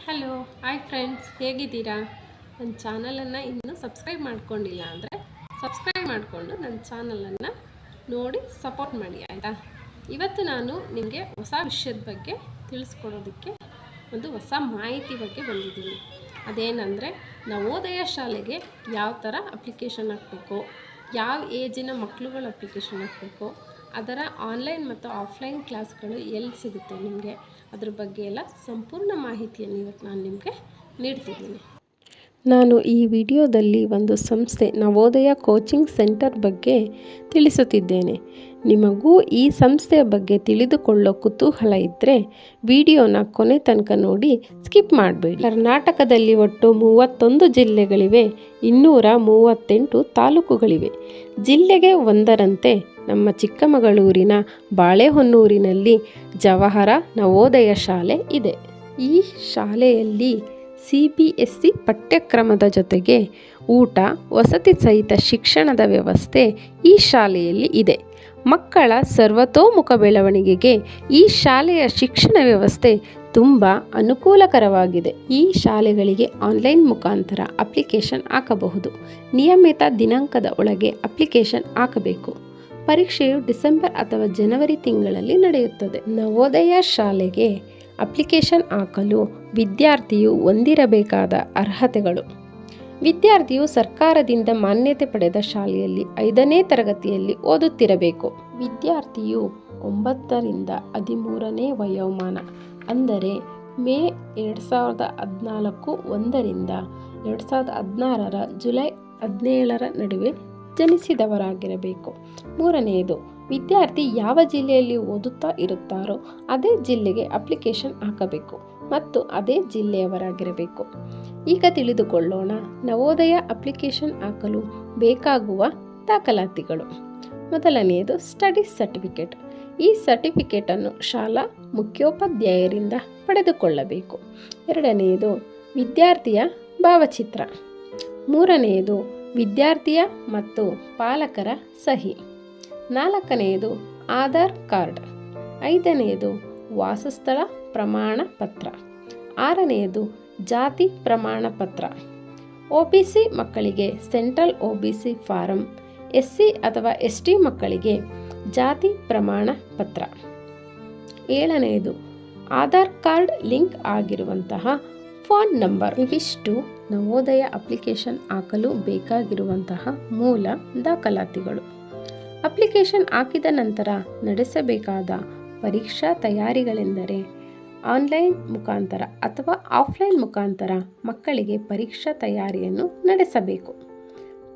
Hello hi friends, ಹೇಗಿದ್ದೀರಾ? ನನ್ನ ಚಾನಲನ್ನು ಇನ್ನೂ ಸಬ್ಸ್ಕ್ರೈಬ್ ಮಾಡ್ಕೊಂಡಿಲ್ಲ ಅಂದರೆ ಸಬ್ಸ್ಕ್ರೈಬ್ ಮಾಡಿಕೊಂಡು ನನ್ನ ಚಾನಲನ್ನು ನೋಡಿ ಸಪೋರ್ಟ್ ಮಾಡಿ, ಆಯಿತಾ? ಇವತ್ತು ನಾನು ನಿಮಗೆ ಹೊಸ ವಿಷಯದ ಬಗ್ಗೆ ತಿಳಿಸ್ಕೊಡೋದಕ್ಕೆ ಒಂದು ಹೊಸ ಮಾಹಿತಿ ಬಗ್ಗೆ ಬಂದಿದ್ದೀನಿ. ಅದೇನೆಂದರೆ, ನವೋದಯ ಶಾಲೆಗೆ ಯಾವ ಥರ ಅಪ್ಲಿಕೇಶನ್ ಹಾಕಬೇಕು, ಯಾವ ಏಜಿನ ಮಕ್ಕಳುಗಳು ಅಪ್ಲಿಕೇಶನ್ ಹಾಕಬೇಕು, ಅದರ ಆನ್ಲೈನ್ ಮತ್ತು ಆಫ್ಲೈನ್ ಕ್ಲಾಸ್ಗಳು ಎಲ್ಲಿ ಸಿಗುತ್ತೆ ನಿಮಗೆ, ಅದ್ರ ಬಗ್ಗೆ ಎಲ್ಲ ಸಂಪೂರ್ಣ ಮಾಹಿತಿಯನ್ನು ಇವತ್ತು ನಾನು ನಿಮಗೆ ನೀಡ್ತಿದ್ದೀನಿ. ನಾನು ಈ ವಿಡಿಯೋದಲ್ಲಿ ಒಂದು ಸಂಸ್ಥೆ ನವೋದಯ ಕೋಚಿಂಗ್ ಸೆಂಟರ್ ಬಗ್ಗೆ ತಿಳಿಸುತ್ತಿದ್ದೇನೆ. ನಿಮಗೂ ಈ ಸಂಸ್ಥೆಯ ಬಗ್ಗೆ ತಿಳಿದುಕೊಳ್ಳೋ ಕುತೂಹಲ ಇದ್ದರೆ ವಿಡಿಯೋನ ಕೊನೆ ತನಕ ನೋಡಿ, ಸ್ಕಿಪ್ ಮಾಡಬೇಡಿ. ಕರ್ನಾಟಕದಲ್ಲಿ ಒಟ್ಟು 31 ಜಿಲ್ಲೆಗಳಿವೆ, 238 ತಾಲೂಕುಗಳಿವೆ. ಜಿಲ್ಲೆಗೆ ಒಂದರಂತೆ ನಮ್ಮ ಚಿಕ್ಕಮಗಳೂರಿನ ಬಾಳೆಹೊನ್ನೂರಿನಲ್ಲಿ ಜವಾಹರ ನವೋದಯ ಶಾಲೆ ಇದೆ. ಈ ಶಾಲೆಯಲ್ಲಿ CBSE ಪಠ್ಯಕ್ರಮದ ಜೊತೆಗೆ ಊಟ, ವಸತಿ ಸಹಿತ ಶಿಕ್ಷಣದ ವ್ಯವಸ್ಥೆ ಈ ಶಾಲೆಯಲ್ಲಿ ಇದೆ. ಮಕ್ಕಳ ಸರ್ವತೋಮುಖ ಬೆಳವಣಿಗೆಗೆ ಈ ಶಾಲೆಯ ಶಿಕ್ಷಣ ವ್ಯವಸ್ಥೆ ತುಂಬ ಅನುಕೂಲಕರವಾಗಿದೆ. ಈ ಶಾಲೆಗಳಿಗೆ ಆನ್ಲೈನ್ ಮುಖಾಂತರ ಅಪ್ಲಿಕೇಶನ್ ಹಾಕಬಹುದು. ನಿಯಮಿತ ದಿನಾಂಕದ ಒಳಗೆ ಅಪ್ಲಿಕೇಶನ್ ಹಾಕಬೇಕು. ಪರೀಕ್ಷೆಯು ಡಿಸೆಂಬರ್ ಅಥವಾ ಜನವರಿ ತಿಂಗಳಲ್ಲಿ ನಡೆಯುತ್ತದೆ. ನವೋದಯ ಶಾಲೆಗೆ ಅಪ್ಲಿಕೇಶನ್ ಹಾಕಲು ವಿದ್ಯಾರ್ಥಿಯು ಹೊಂದಿರಬೇಕಾದ ಅರ್ಹತೆಗಳು: ವಿದ್ಯಾರ್ಥಿಯು ಸರ್ಕಾರದಿಂದ ಮಾನ್ಯತೆ ಪಡೆದ ಶಾಲೆಯಲ್ಲಿ 5ನೇ ತರಗತಿಯಲ್ಲಿ ಓದುತ್ತಿರಬೇಕು. ವಿದ್ಯಾರ್ಥಿಯು 9 ರಿಂದ 13ನೇ ವಯೋಮಾನ ಅಂದರೆ ಮೇ 2014 1 ರಿಂದ 2016 ಜುಲೈ 17 ನಡುವೆ ಜನಿಸಿದವರಾಗಿರಬೇಕು. 3ನೇದು, ವಿದ್ಯಾರ್ಥಿ ಯಾವ ಜಿಲ್ಲೆಯಲ್ಲಿ ಓದುತ್ತಾ ಇರುತ್ತಾರೋ ಅದೇ ಜಿಲ್ಲೆಗೆ ಅಪ್ಲಿಕೇಶನ್ ಹಾಕಬೇಕು ಮತ್ತು ಅದೇ ಜಿಲ್ಲೆಯವರಾಗಿರಬೇಕು. ಈಗ ತಿಳಿದುಕೊಳ್ಳೋಣ ನವೋದಯ ಅಪ್ಲಿಕೇಶನ್ ಹಾಕಲು ಬೇಕಾಗುವ ದಾಖಲಾತಿಗಳು. ಮೊದಲನೆಯದು ಸ್ಟಡಿ ಸರ್ಟಿಫಿಕೇಟ್. ಈ ಸರ್ಟಿಫಿಕೇಟನ್ನು ಶಾಲಾ ಮುಖ್ಯೋಪಾಧ್ಯಾಯರಿಂದ ಪಡೆದುಕೊಳ್ಳಬೇಕು. 2ನೇದು ವಿದ್ಯಾರ್ಥಿಯ ಭಾವಚಿತ್ರ. 3ನೇದು ವಿದ್ಯಾರ್ಥಿಯ ಮತ್ತು ಪಾಲಕರ ಸಹಿ. 4ನೇದು ಆಧಾರ್ ಕಾರ್ಡ್. 5ನೇದು ವಾಸಸ್ಥಳ ಪ್ರಮಾಣ ಪತ್ರ. 6ನೇದು ಜಾತಿ ಪ್ರಮಾಣ ಪತ್ರ. OBC ಮಕ್ಕಳಿಗೆ ಸೆಂಟ್ರಲ್ OBC ಫಾರಂ, SC ಅಥವಾ ST ಮಕ್ಕಳಿಗೆ ಜಾತಿ ಪ್ರಮಾಣ ಪತ್ರ. 7ನೇದು ಆಧಾರ್ ಕಾರ್ಡ್ ಲಿಂಕ್ ಆಗಿರುವಂತಹ ಫೋನ್ ನಂಬರ್. ಇವಿಷ್ಟು ನವೋದಯ ಅಪ್ಲಿಕೇಶನ್ ಹಾಕಲು ಬೇಕಾಗಿರುವಂತಹ ಮೂಲ ದಾಖಲಾತಿಗಳು. ಅಪ್ಲಿಕೇಶನ್ ಹಾಕಿದ ನಂತರ ನಡೆಸಬೇಕಾದ ಪರೀಕ್ಷಾ ತಯಾರಿಗಳೆಂದರೆ ಆನ್ಲೈನ್ ಮುಖಾಂತರ ಅಥವಾ ಆಫ್ಲೈನ್ ಮುಖಾಂತರ ಮಕ್ಕಳಿಗೆ ಪರೀಕ್ಷಾ ತಯಾರಿಯನ್ನು ನಡೆಸಬೇಕು.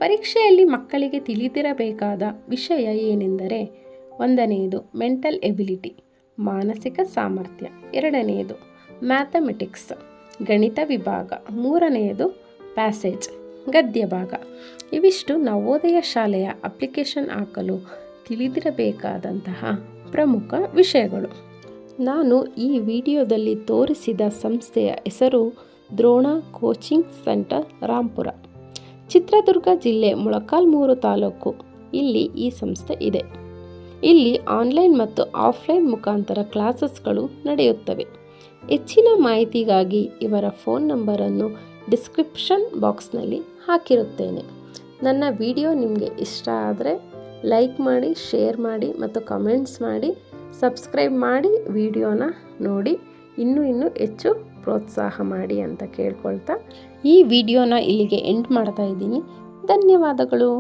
ಪರೀಕ್ಷೆಯಲ್ಲಿ ಮಕ್ಕಳಿಗೆ ತಿಳಿದಿರಬೇಕಾದ ವಿಷಯ ಏನೆಂದರೆ, 1ನೇದು ಮೆಂಟಲ್ ಎಬಿಲಿಟಿ ಮಾನಸಿಕ ಸಾಮರ್ಥ್ಯ. 2ನೇದು ಮ್ಯಾಥಮೆಟಿಕ್ಸ್ ಗಣಿತ ವಿಭಾಗ. 3ನೇದು ಪ್ಯಾಸೇಜ್ ಗದ್ಯ ಭಾಗ. ಇವಿಷ್ಟು ನವೋದಯ ಶಾಲೆಯ ಅಪ್ಲಿಕೇಶನ್ ಹಾಕಲು ತಿಳಿದಿರಬೇಕಾದಂತಹ ಪ್ರಮುಖ ವಿಷಯಗಳು. ನಾನು ಈ ವಿಡಿಯೋದಲ್ಲಿ ತೋರಿಸಿದ ಸಂಸ್ಥೆಯ ಹೆಸರು ದ್ರೋಣ ಕೋಚಿಂಗ್ ಸೆಂಟರ್, ರಾಂಪುರ, ಚಿತ್ರದುರ್ಗ ಜಿಲ್ಲೆ, ಮೊಳಕಾಲ್ಮೂರು ತಾಲೂಕು. ಇಲ್ಲಿ ಈ ಸಂಸ್ಥೆ ಇದೆ. ಇಲ್ಲಿ ಆನ್ಲೈನ್ ಮತ್ತು ಆಫ್ಲೈನ್ ಮುಖಾಂತರ ಕ್ಲಾಸಸ್ಗಳು ನಡೆಯುತ್ತವೆ. ಹೆಚ್ಚಿನ ಮಾಹಿತಿಗಾಗಿ ಇವರ ಫೋನ್ ನಂಬರನ್ನು ಡಿಸ್ಕ್ರಿಪ್ಷನ್ ಬಾಕ್ಸ್ನಲ್ಲಿ ಹಾಕಿರುತ್ತೇನೆ. ನನ್ನ ವಿಡಿಯೋ ನಿಮಗೆ ಇಷ್ಟ ಆದರೆ ಲೈಕ್ ಮಾಡಿ, ಶೇರ್ ಮಾಡಿ ಮತ್ತು ಕಮೆಂಟ್ಸ್ ಮಾಡಿ. ಸಬ್ಸ್ಕ್ರೈಬ್ ಮಾಡಿ ವಿಡಿಯೋನ ನೋಡಿ ಇನ್ನೂ ಹೆಚ್ಚು ಪ್ರೋತ್ಸಾಹ ಮಾಡಿ ಅಂತ ಕೇಳ್ಕೊಳ್ತಾ ಈ ವಿಡಿಯೋನ ಇಲ್ಲಿಗೆ ಎಂಡ್ ಮಾಡ್ತಾ ಇದ್ದೀನಿ. ಧನ್ಯವಾದಗಳು.